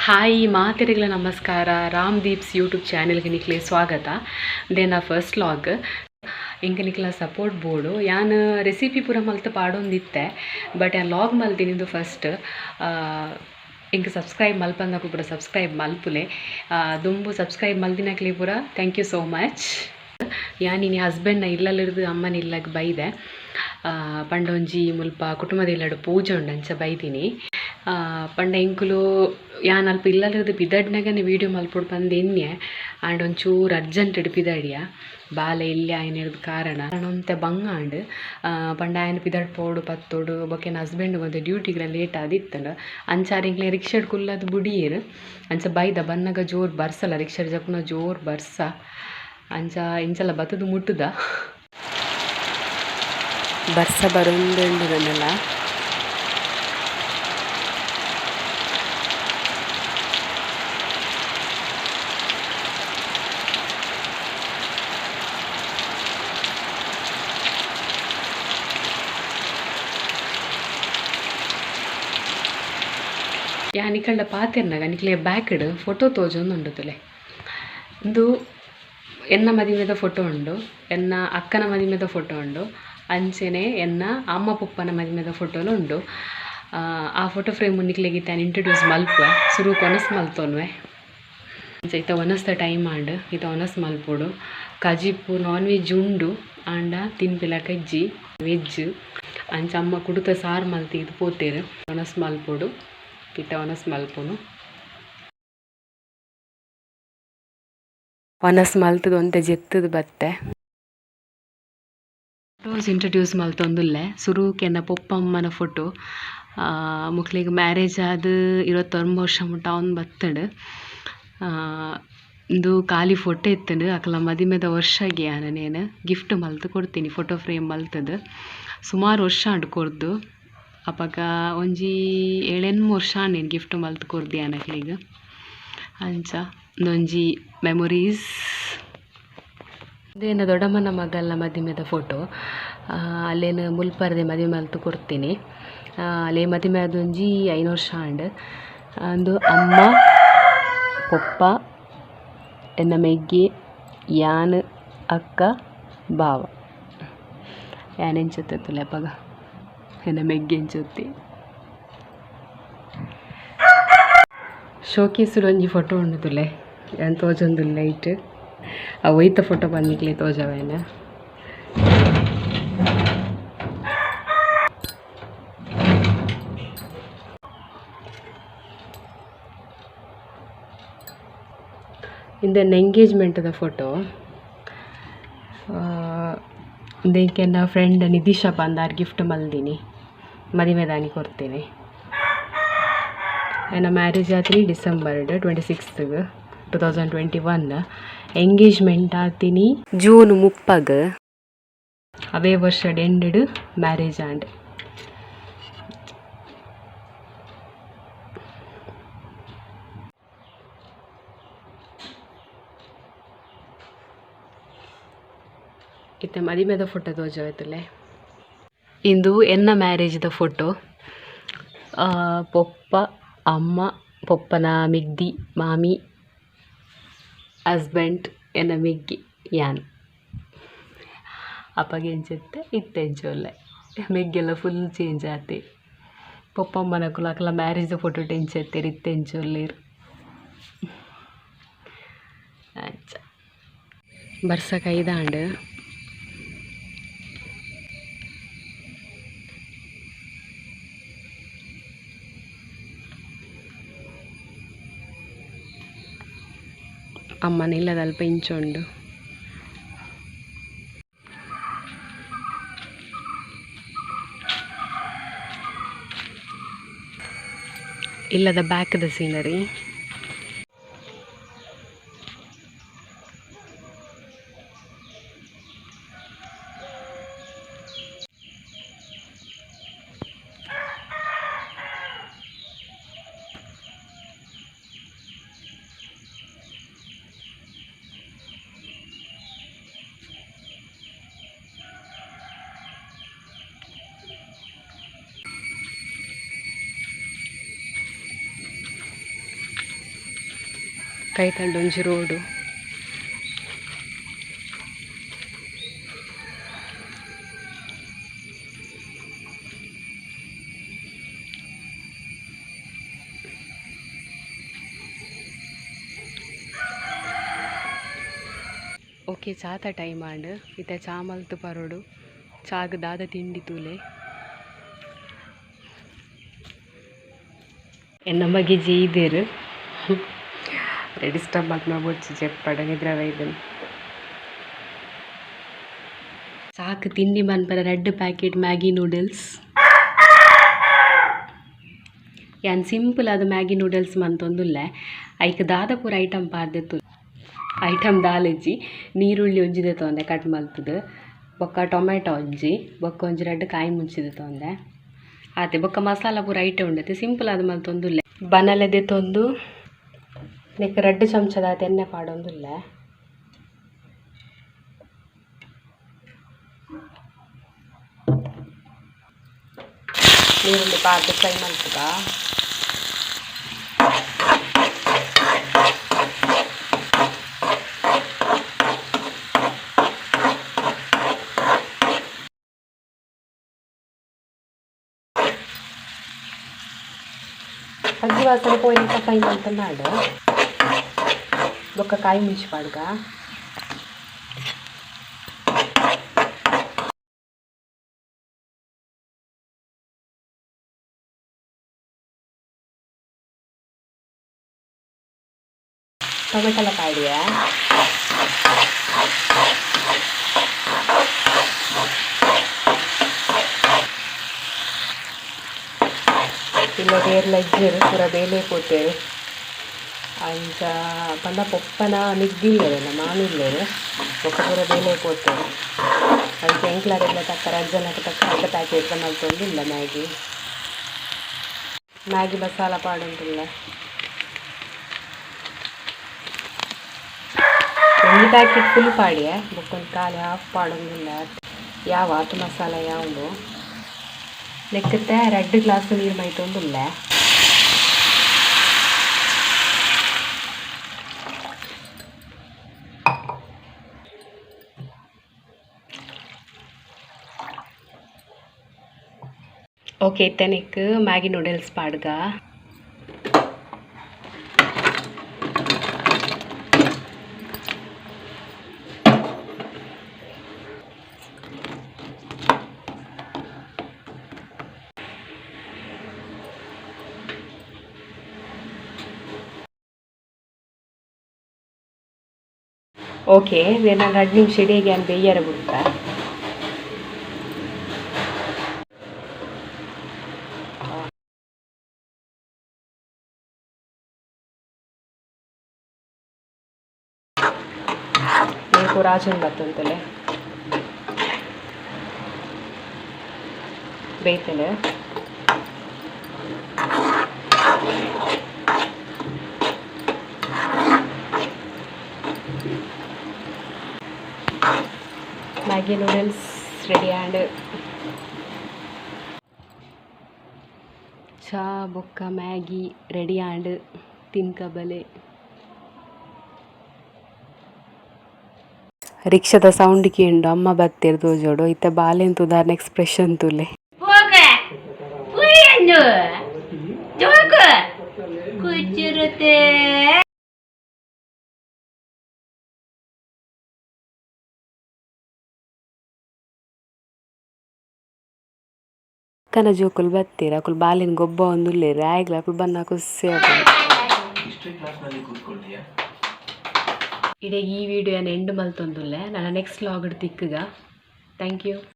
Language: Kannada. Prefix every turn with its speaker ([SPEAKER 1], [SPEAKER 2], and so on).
[SPEAKER 1] ಹಾಯ್ ಮಾತೆರೆಗಳ ನಮಸ್ಕಾರ. ರಾಮ್ದೀಪ್ಸ್ ಯೂಟ್ಯೂಬ್ ಚಾನೆಲ್ಗೆ ನಿಕ್ಲೆ ಸ್ವಾಗತ. ಇದೇ ನಾ ಫಸ್ಟ್ ಲಾಗ್. ಇಂಕ ನಿಕ್ಲ ಸಪೋರ್ಟ್ ಬೋರ್ಡು ಯಾನು ರೆಸಿಪಿ ಪೂರ ಮಲ್ತು ಪಾಡೊಂದಿತ್ತೆ, ಬಟ್ ಯಾನು ಲಾಗ್ ಮಲ್ತಿನಿಂದು ಫಸ್ಟ್. ಇಂಕ ಸಬ್ಸ್ಕ್ರೈಬ್ ಮಲ್ಪಂದಕ್ಕೂ ಪೂರ ಸಬ್ಸ್ಕ್ರೈಬ್ ಮಲ್ಪುಲೆ. ದುಂಬು ಸಬ್ಸ್ಕ್ರೈಬ್ ಮಲ್ದಿನಕ್ಲಿ ಪೂರ ಥ್ಯಾಂಕ್ ಯು ಸೋ ಮಚ್. ಯಾನಿನಿ ಹಸ್ಬೆಂಡ್ನ ಇಲ್ಲಲ್ಲಿರ್ದು ಅಮ್ಮನ ಇಲ್ಲಗೆ ಬೈದೆ. ಪಂಡೊಂಜಿ ಮುಲ್ಪ ಕುಟುಂಬದ ಇಲ್ಲಡು ಪೂಜೆ ಉಂಡು ಅಂಚ ಬೈತೀನಿ. ಪಂಡ ಇಂಕುಲು ಯಾನ್ ಅಲ್ಪ ಇಲ್ಲಲ್ಲಿರ್ದು ಪಿದಡ್ನಾಗನೆ ವೀಡಿಯೋ ಮಲ್ಪೊಡು ಬಂದೆನ್ನೆ. ಆಂಡ್ ಒಂಚೂರು ಅರ್ಜೆಂಟ್ ಪಿದಡಿಯ ಬಾಲೆ ಇಲ್ಲಿ ಆಯ್ನ ಹಿಡ್ದು ಕಾರಣ ಒಂತೆ ಬಂಗಾಂಡ್ ಪಂಡ ಆಯ್ನ ಪಿದಡ್ ಪೋಡು ಪತ್ತೋಡು ಬೊಕೆನ ಹಸ್ಬೆಂಡ್ ಒಂದು ಡ್ಯೂಟಿಗೆ ಲೇಟ್ ಆದಿತ್ತಂಡು ಅಂಚಾರಿಂಗ್ಲೆ ರಿಕ್ಷಾಡ್ ಕುಲ್ಲದು ಬುಡೀರು ಅಂಚ ಬೈದ ಬನ್ನಾಗ ಜೋರು ಬರ್ಸಲ್ಲ ರಿಕ್ಷಾಡ್ ಜಪುನ ಜೋರು ಬರ್ಸ ಅಂಚ ಇಂಚಲ್ಲ ಬತ್ತದು ಮುಟ್ಟುದ ಬರ್ಸ ಬರೊಂದುಂಡುದನ್ನೆಲ್ಲ ಯಾನಿಕಂಡ ಪಾತೆರ್ನಾಗ ನಿಕ್ಲೆ ಬ್ಯಾಕ್ಡ್ ಫೋಟೋ ತೋಜೊಂದುಂಡುತ್ತಲೆ. ಇಂದು ಎನ್ನ ಮದಿಮೆದ ಫೋಟೋ ಉಂಡು, ಎನ್ನ ಅಕ್ಕನ ಮದಿಮೆದ ಫೋಟೋ ಉಂಡು, ಅಂಚೆನೆ ಎನ್ನ ಅಮ್ಮ ಪುಪ್ಪನ ಮದಿಮೆದ ಫೋಟೋಲು ಉಂಡು. ಆ ಫೋಟೋ ಫ್ರೇಮ್ ನಿಕ್ಲೆಗೆ ನಾನು ಇಂಟ್ರೊಡ್ಯೂಸ್ ಮಲ್ಪುವೆ ಸುರು ಕೊನಸ್ ಮಲ್ತೋನ್ವೆ. ಅಂಚ ಇತ್ತ ಒನಸ್ದ ಟೈಮ್ ಆಂಡ್ ಇತ್ತ ಒನಸ್ ಮಲ್ಪೋಡು ಕಜಿಪ್ಪು ನಾನ್ ವೆಜ್ ಉಂಡು ಆಂಡ ತಿನ್ಪಿಲ ಕಜ್ಜಿ ವೆಜ್ ಅಂಚ ಅಮ್ಮ ಕುಡುತ ಸಾರು ಮಲ್ತಿ ಇದು ಪೋತೇರು ಒನಸ್ ಮಲ್ಪೋಡು ಇತ್ತ ಒನಸ್ ಮಲ್ಪುನು. ಒನಸ್ ಮಲ್ತದು ಒಂತೆ ಜೆತ್ತದು ಬತ್ತೆ ಫೋಟೋಸ್ ಇಂಟ್ರಡ್ಯೂಸ್ ಮಲ್ತೊಂದುಲ್ಲೆ. ಸುರುಕೆನ್ನ ಪೊಪ್ಪಮ್ಮನ ಫೋಟೋ ಮುಕ್ಲಿಗೆ ಮ್ಯಾರೇಜ್ ಆದ 29 ವರ್ಷ ಮುಟ್ಟ ಅವ್ನು ಬತ್ತಡು. ಇಂದು ಖಾಲಿ ಫೋಟೋ ಎತ್ತಂಡು ಅಕಲ ಮದಿಮೆದ ವರ್ಷಗೆ ನಾನೇನು ಗಿಫ್ಟ್ ಮಲ್ತು ಕೊಡ್ತೀನಿ ಫೋಟೋ ಫ್ರೇಮ್ ಮಲ್ತದು. ಸುಮಾರು ವರ್ಷ ಆಂಡು ಕೊರ್ದು ಅಪಗ ಒಂಜಿ 7-8 ವರ್ಷ ನೀನು ಗಿಫ್ಟ್ ಮಲ್ತು ಕೊರ್ದಿ ಅನಕ್ಲಿಗೆ. ಅಂಚ ಒಂದೊಂಜಿ ಮೆಮೊರೀಸ್. ಇದೇನು ದೊಡ್ಡಮ್ಮನ ಮಗಲ್ನ ಮದಿಮೆದ ಫೋಟೋ. ಅಲ್ಲೇನು ಮುಲ್ಪರ್ದೆ ಮದುವೆ ಮಲ್ತು ಕೊಡ್ತೀನಿ. ಅಲ್ಲೇ ಮದುವೆ ಅದೊಂಜಿ 5 ವರ್ಷ ಆಂಡು. ಅಂದು ಅಮ್ಮ ಪೊಪ್ಪ ಎನ್ನ ಮೆಗ್ಗಿ ಯಾನ್ ಅಕ್ಕ ಬಾವ ಯಾನೆಂಚೊತ್ತಲೆ ಅಪ್ಪಗ ಎನ್ನ ಮೆಗ್ಗಿ ಎಂಚೊತ್ತಿ. ಶೋಕೇಸುಡು ಒಂಜಿ ಫೋಟೋ ಉಂಡುದುಲೆ ಯಾನ್ ತೋಜೊಂದುಲ್ಲೆ ಇಟ್ಟು ಆ ಒಯ್ತ ಫೋಟೋ ಬಂದಿಕ್ಲೆ ತೋಜವೇನ. ಇಂದೆನ್ನ ಎಂಗೇಜ್ಮೆಂಟ್ದ ಫೋಟೋ. ಇಂದಕ್ಕೆ ನನ್ನ ಫ್ರೆಂಡ್ ನಿಧಿಶಾ ಬಂದಾರ್ ಗಿಫ್ಟ್ ಮಲ್ದಿನಿ ಮದುವೆದಾನಿ ಕೊಡ್ತೀನಿ. ನನ್ನ ಮ್ಯಾರೇಜ್ ಆತೀನಿ ಡಿಸೆಂಬರ್ 26 2021. ಎಂಗೇಜ್ಮೆಂಟ್ ಆತೀನಿ ಜೂನ್ 30. ಅವೇ ವರ್ಷ ಎಂಡೆಡ್ ಮ್ಯಾರೇಜ್ ಆಂಡ್. ಇತ್ತೆ ಮದಿಮೆದ ಫೋಟೋ ತೋಜಾಯ್ತಲೆ. ಇಂದು ಎನ್ನ ಮ್ಯಾರೇಜ್ದ ಫೋಟೋ. ಪೊಪ್ಪ ಅಮ್ಮ ಪೊಪ್ಪನ ಮಿಗ್ದಿ ಮಾಮಿ ಹಸ್ಬೆಂಡ್ ಎನ್ನ ಮಿಗ್ಗಿ ಯಾನ್ ಅಪ್ಪಗೆ ಎಂಚೆತ್ತೆ ಇತ್ತೆ ಎಂಚೊಲ್ಲೆ ಮೆಗ್ಗೆಲ್ಲ ಫುಲ್ ಚೇಂಜ್ ಆತೆ. ಪೊಪ್ಪಮ್ಮನ ಕುಲಕಲ ಮ್ಯಾರೇಜ್ದ ಫೋಟೋ ಟೆಂಚೆತ್ತೇರು ಇತ್ತೆ ಎಂಚೊಲ್ಲೇರು. ಅಂಚ ಬರ್ಸ ಕೈದಾಂಡ್ ಅಮ್ಮನ ಇಲ್ಲದ ಅಲ್ಪ ಇಂಚೊಂಡು. ಇಲ್ಲದ ಬ್ಯಾಕ್ದ ಸೀನರಿ. ಕೈತಂಡೊಂಜಿ ರೋಡು. ಓಕೆ ಚಾತ ಟೈಮ್ ಆಂಡ್ ಇತ್ತೆ ಚಾ ಮಲ್ತು ಪರೋಡು ಚಾಗ್ ದಾದ ತಿಂಡಿ ತೂಲೆ ಎನ್ನ ಬಗ್ಗೆ ಜೀದೇರು ಡಿಸ್ಟರ್ಬ್ ಮಾಡ್ನ ಬೊಚ್ಚಿ ಚೆಪ್ಪಡ ನಿದ್ರೆ ವೈದನ್ ಸಾಕು ತಿಂಡಿ ಮನ್ಪರ 2 ಪ್ಯಾಕೆಟ್ ಮ್ಯಾಗಿ ನೂಡಲ್ಸ್. ಯಾನ್ ಸಿಂಪಲ್ ಆದ ಮ್ಯಾಗಿ ನೂಡಲ್ಸ್ ಮಂತೊಂದುಲ್ಲೆ ಐಕ್ ದಾದ ಪೂರ ಐಟಮ್ ಪಾರ್ದೆತ್ತು. ಐಟಮ್ ದಾಲೆಜ್ಜಿ ನೀರುಳ್ಳಿ ಒಂಜಿದೆ ತೊಂದೆ ಕಟ್ ಮಲ್ತುದು, ಬೊಕ್ಕ ಟೊಮೆಟೊ ಒಂಜಿ, ಬೊಕ್ಕ ಒಂಜಿ 2 ಕಾಯಿ ಮುಂಚಿದೆ ತೊಂದೆ ಆತೆ ಬೊಕ್ಕ ಮಸಾಲ ಪೂರ ಐಟಮ್ ಉಂಡತೆ ಸಿಂಪಲ್ ಆದ ಮಲ್ತೊಂದುಲ್ಲೆ. ಬನಲೆದೆ ತೊಂದು ನೆಕ್ 2 ಚಮಚದ ಎಣ್ಣೆ ಪಾಡೊಂದುಲ್ಲೆ. ನೀರುಳ್ಳಿ ಪಾರ್ದು ಫ್ರೈ ಮಲ್ತುದ. ಅಜ್ಜಿ ವಾಸನೆ ಪೋಯ್ನಿಕ ಫ್ರೈ ಮಲ್ತ ಮಾಡು ಬೊಕ್ಕ ಕಾಯಿ ಮುಂಚಿ ಪಾಡ್ಗ. ಟೊಮೆಟೊಲ ಪಾಡಿಯ ಇಲ್ಲ ಬೇರ್ಲ ಇಜ್ಜೆರು ಪೂರ ಬೇಲೆ ಪೋತೇರು ಅಂಚ ಪಂಡ ಪೊಪ್ಪನ ನಿದ್ದಿಲ್ಲೇರು ಮಾಮಿಲ್ಲೇರು ಒಕ್ಕ ಪೂರ ಬೇಲೆ ಪೋತೇರು ಅಂಚ ಎಂಕ್ಲಾರೆಲ್ಲ ತಕ್ಕ ರಜ್ಜನಕ್ಕೆ ತಕ್ಕ 2 ಪ್ಯಾಕೆಟ್ ಮಲ್ತೊಂದಿಲ್ಲ ಮ್ಯಾಗಿ ಮಸಾಲ ಪಾಡೊಂದಿಲ್ಲ. 1 ಪ್ಯಾಕೆಟ್ ಫುಲ್ ಪಾಡಿಯ ಬೊಕ್ಕೊಂದು ಖಾಲಿ ಹಾಫ್ ಪಾಡೊಂದಿಲ್ಲ. ಯಾವ ಆತು ಮಸಾಲ ಯಾವುದು ಲೆಕ್ಕತ್ತೆ 2 ಗ್ಲಾಸ್ ನೀರು ಮೈತೊಂದುಲ್ಲೆ. ಓಕೆ ಇತ್ತನೆಕ್ ಮ್ಯಾಗಿ ನೂಡಲ್ಸ್ ಪಾಡ್ಗ. ಓಕೆ ನಾನು 2 ನಿಮಿಷ ಇಡೀಗೆ ಏನು ಬೇಯ್ಯರ ಬಿಡ್ತ. ನೀವು ರಾಜನ್ ಬರ್ತಂತಲೆ ಬೇಯ್ತಲೆ ಮ್ಯಾಗಿ ನೂಡಲ್ಸ್ ರೆಡಿ ಆ್ಯಂಡ್ ಚಾ ಬೊಕ್ಕ ಮ್ಯಾಗಿ ರೆಡಿ ಆ್ಯಂಡ್ ತಿನ್ಕಬಲೆ. ರಿಕ್ಷಾದ ಸೌಂಡ್ ಕೇಂಡು ಅಮ್ಮ ಬತ್ತೇರು ತೋಜೋಡು ಇತ್ತ ಬಾಲೆನ್ ತುದಾರ್ನ ಎಕ್ಸ್ಪ್ರೆಷನ್ ತುಲೆ ಅಕ್ಕನ ಜೋಕುಲು ಬತ್ತೇರು ಅಕುಲು ಬಾಲೆನ್ ಗೊಬ್ಬ ಒಂದುಲ್ಲೇರು ಆಯ್ಗ್ಲ ಅಕುಲು ಬನ್ನ ಖುಷಿ ಇಡೆ ಈ ವಿಡಿಯೋ ಎಂಡ್ ಮಲ್ತೊಂದುಲ್ಲೆ ನನ್ನ ನೆಕ್ಸ್ಟ್ ವ್ಲಾಗ್ ತಿಕ್ಕಗ. Thank you.